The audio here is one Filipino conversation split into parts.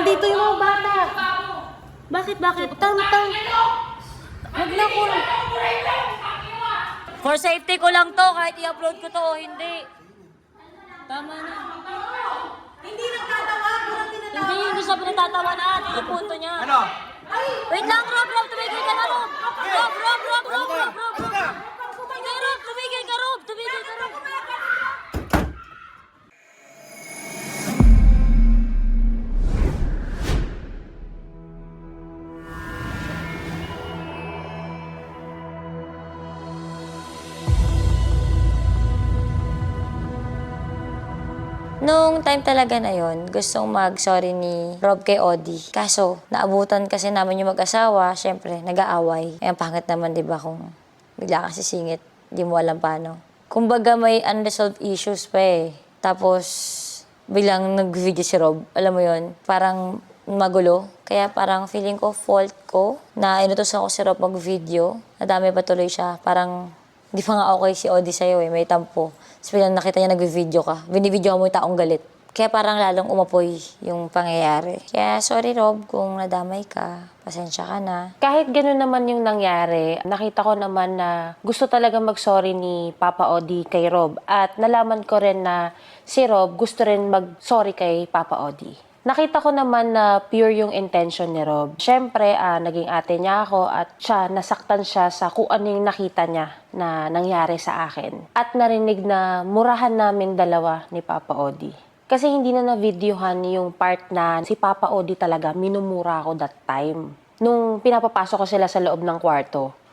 nandito yung mga bata. Bakit? Tama. Huwag na ko. For safety ko lang to, kahit i-upload ko to o hindi. Tama na. Hindi nagtatawa, walang tinatawa. Hindi siya pinatatawa na. Ito yung punto niya. Ano? Wait lang, Rob, tumigil ka na, Rob. Rob. Hindi, Rob, tumigil ka, Rob. Nung time talaga na yon, gustong mag-sorry ni Rob kay Odi. Kaso, naabutan kasi namin yung mag-asawa, syempre, nag-aaway. Ang pangit naman, di ba, kung bigla kang sisingit, di mo alam paano. Kumbaga may unresolved issues pa eh. Tapos, bilang nag-video si Rob, alam mo yon, parang magulo. Kaya parang feeling ko, fault ko, na inutusan ko si Rob mag-video. Nadami pa tuloy siya. Parang, di pa nga okay si Odi sa'yo eh, may tampo. Tapos bilang nakita niya nag-video ka, binibidyo mo yung taong galit. Kaya parang lalong umapoy yung pangyayari. Kaya sorry Rob kung nadamay ka, pasensya ka na. Kahit gano'n naman yung nangyari, nakita ko naman na gusto talaga mag-sorry ni Papa Odi kay Rob. At nalaman ko rin na si Rob gusto rin mag-sorry kay Papa Odi. Nakita ko naman na pure yung intention ni Rob. Siyempre, naging ate niya ako at nasaktan siya sa kung ano yung nakita niya na nangyari sa akin. At narinig na murahan namin dalawa ni Papa Odi. Kasi hindi na na-videohan yung part na si Papa Odi talaga minumura ako that time. Nung pinapapasok ko sila sa loob ng kwarto,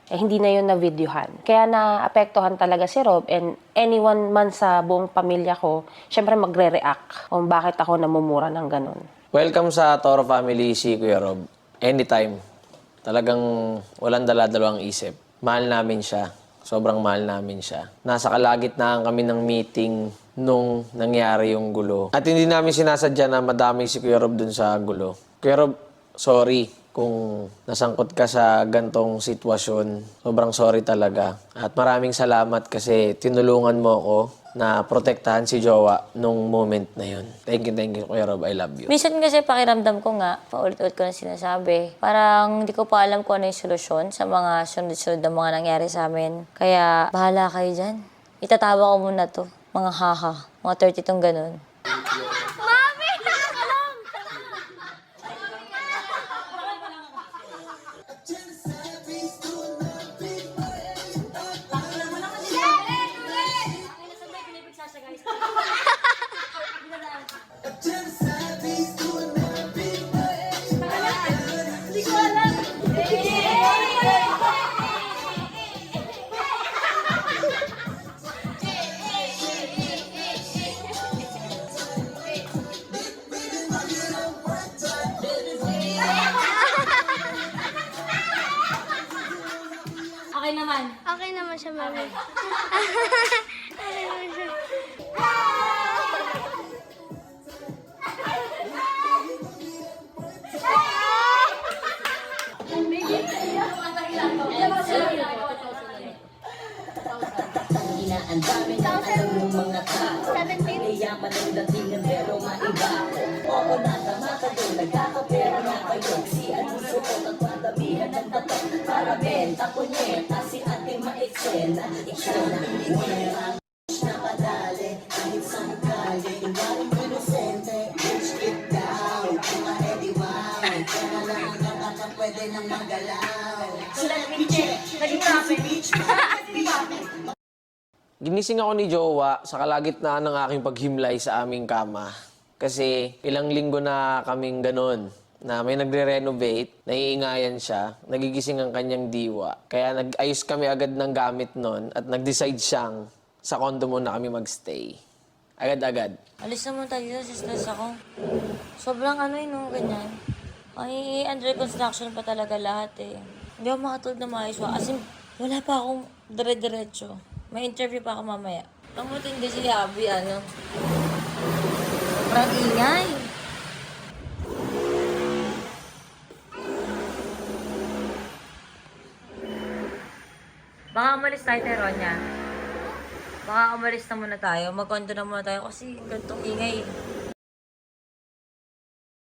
hindi na yun na-videohan. Kaya naapektuhan talaga si Rob and anyone man sa buong pamilya ko, syempre magre-react kung bakit ako namumura ng ganun. Welcome sa Toro Family, si Kuya Rob. Anytime. Talagang walang dala-dalawang isip. Mahal namin siya. Sobrang mahal namin siya. Nasa kalagitnaan kami ng meeting nung nangyari yung gulo. At hindi namin sinasadya na madami si Kuya Rob dun sa gulo. Kuya Rob, sorry kung nasangkot ka sa gantong sitwasyon. Sobrang sorry talaga. At maraming salamat kasi tinulungan mo ako na protektahan si Jowa nung moment na yun. Thank you, Kuya Rob. I love you. Minsan kasi pakiramdam ko nga, paulit-ulit ko na sinasabi, parang hindi ko pa alam kung ano yung solusyon sa mga sunod-sunod na mga nangyari sa amin. Kaya bahala kayo dyan. Itatawa ko muna to. Mga haha. Mga 30 tong ganun. Okay naman siya, mami. Ang dami ng alam mong mga tao. Yaman ang datingan pero maiba. Oo, natamata doon, nagkakapera na kayo. Si ano sukot at madamihan ng tato. Para benta ko niya, si ating maiksen. Siya na inirang nakadali, kahit saan kali. Ingaling inosente, bitch it down. Mga Eddie Wow, kaya lang ang kakang pwede nang magalaw. Sila naging bitch. Ginising ako ni Jowa sa kalagitnaan ng aking paghimlay sa aming kama. Kasi ilang linggo na kaming ganun, na may nagre-renovate, naiingayan siya, nagigising ang kanyang diwa. Kaya nag-ayos kami agad ng gamit nun at nag-decide siyang sa condo muna kami magstay. Agad-agad. Alis naman tayo dito, stress ako. Sobrang no, ganyan. Ay, under construction pa talaga lahat eh. Hindi ako makatulog na maayos. As in, wala pa akong dire-diretso. May interview pa ako mamaya. Ang matindi si Abby, sobrang ingay. Baka umalis tayo, Teronya. Baka umalis na muna tayo. Mag-condo na muna tayo kasi gantong ingay.